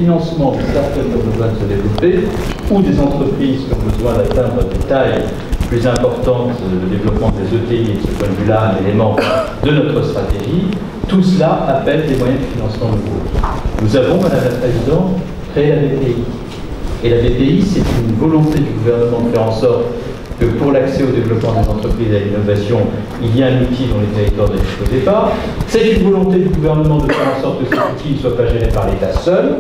financement de startups qui ont besoin de se développer, ou des entreprises qui ont besoin d'atteindre des tailles plus importantes, le développement des ETI est de ce point de vue-là un élément de notre stratégie. Tout cela appelle des moyens de financement nouveaux. Nous avons, Madame la Présidente, créé la BPI. Et la BPI, c'est une volonté du gouvernement de faire en sorte que pour l'accès au développement des entreprises et à l'innovation, il y a un outil dont les territoires ne disposaient pas. C'est une volonté du gouvernement de faire en sorte que cet outil ne soit pas géré par l'État seul,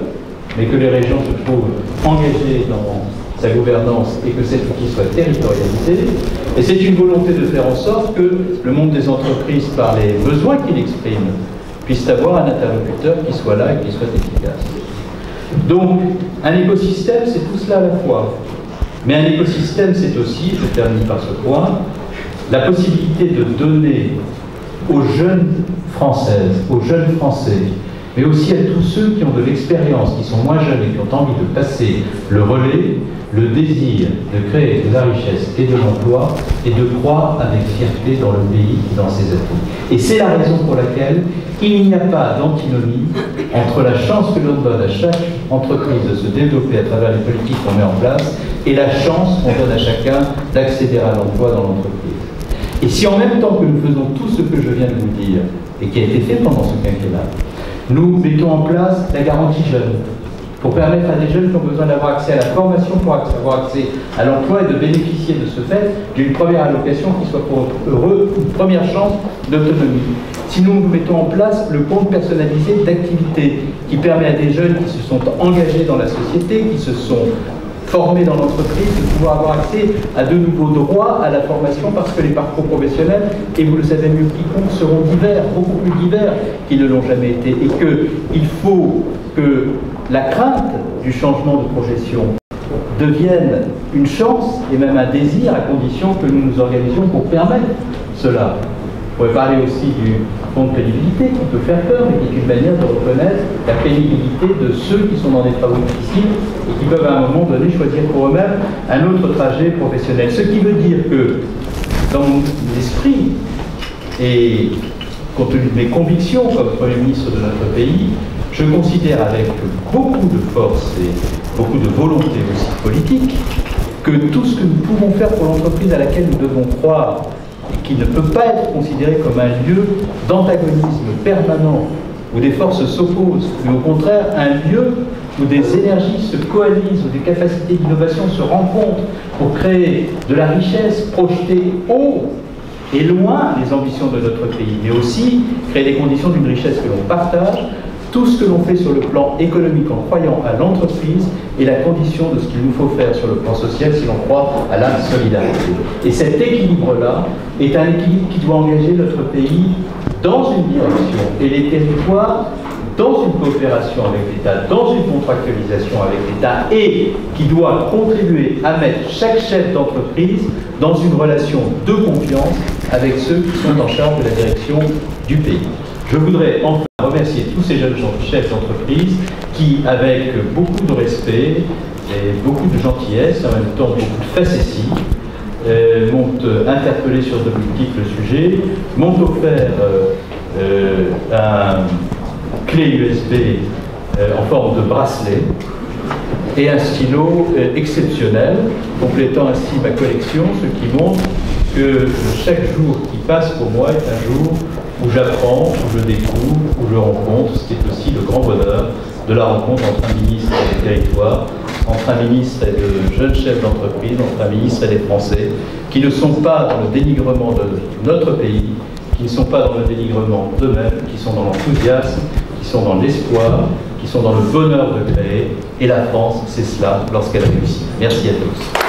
mais que les régions se trouvent engagées dans sa gouvernance et que cet outil soit territorialisé. Et c'est une volonté de faire en sorte que le monde des entreprises, par les besoins qu'il exprime, puisse avoir un interlocuteur qui soit là et qui soit efficace. Donc, un écosystème, c'est tout cela à la fois. Mais un écosystème, c'est aussi, je termine par ce point, la possibilité de donner aux jeunes Françaises, aux jeunes Français, mais aussi à tous ceux qui ont de l'expérience, qui sont moins jeunes et qui ont envie de passer le relais, le désir de créer de la richesse et de l'emploi et de croire avec fierté dans le pays et dans ses atouts. Et c'est la raison pour laquelle il n'y a pas d'antinomie entre la chance que l'on donne à chaque entreprise de se développer à travers les politiques qu'on met en place et la chance qu'on donne à chacun d'accéder à l'emploi dans l'entreprise. Et si en même temps que nous faisons tout ce que je viens de vous dire, et qui a été fait pendant ce quinquennat, nous mettons en place la garantie jeune, pour permettre à des jeunes qui ont besoin d'avoir accès à la formation, pour avoir accès à l'emploi et de bénéficier de ce fait d'une première allocation qui soit pour eux une première chance d'autonomie. Si nous mettons en place le compte personnalisé d'activité qui permet à des jeunes qui se sont engagés dans la société, qui se sont formés dans l'entreprise, de pouvoir avoir accès à de nouveaux droits à la formation parce que les parcours professionnels, et vous le savez mieux que quiconque, seront divers, beaucoup plus divers qu'ils ne l'ont jamais été, et qu'il faut que la crainte du changement de profession devienne une chance et même un désir à condition que nous nous organisions pour permettre cela. On pourrait parler aussi du fonds de pénibilité qui peut faire peur, mais qui est une manière de reconnaître la pénibilité de ceux qui sont dans des travaux difficiles et qui peuvent à un moment donné choisir pour eux-mêmes un autre trajet professionnel. Ce qui veut dire que dans mon esprit et compte tenu de mes convictions comme Premier ministre de notre pays, je considère avec beaucoup de force et beaucoup de volonté aussi politique que tout ce que nous pouvons faire pour l'entreprise à laquelle nous devons croire et qui ne peut pas être considéré comme un lieu d'antagonisme permanent où des forces s'opposent, mais au contraire un lieu où des énergies se coalisent, où des capacités d'innovation se rencontrent pour créer de la richesse projetée haut et loin les ambitions de notre pays, mais aussi créer les conditions d'une richesse que l'on partage. Tout ce que l'on fait sur le plan économique en croyant à l'entreprise est la condition de ce qu'il nous faut faire sur le plan social si l'on croit à la solidarité. Et cet équilibre-là est un équilibre qui doit engager notre pays dans une direction et les territoires dans une coopération avec l'État, dans une contractualisation avec l'État et qui doit contribuer à mettre chaque chef d'entreprise dans une relation de confiance avec ceux qui sont en charge de la direction du pays. Je voudrais enfin remercier tous ces jeunes chefs d'entreprise qui, avec beaucoup de respect et beaucoup de gentillesse, et en même temps beaucoup de facétie, m'ont interpellé sur de multiples sujets, m'ont offert un clé USB en forme de bracelet et un stylo exceptionnel, complétant ainsi ma collection, ce qui montre que chaque jour qui passe pour moi est un jour où j'apprends, où je découvre, où je rencontre, ce qui est aussi le grand bonheur de la rencontre entre un ministre et des territoires, entre un ministre et de jeunes chefs d'entreprise, entre un ministre et des Français, qui ne sont pas dans le dénigrement de notre pays, qui ne sont pas dans le dénigrement d'eux-mêmes, qui sont dans l'enthousiasme, qui sont dans l'espoir, qui sont dans le bonheur de créer. Et la France, c'est cela lorsqu'elle réussit. Merci à tous.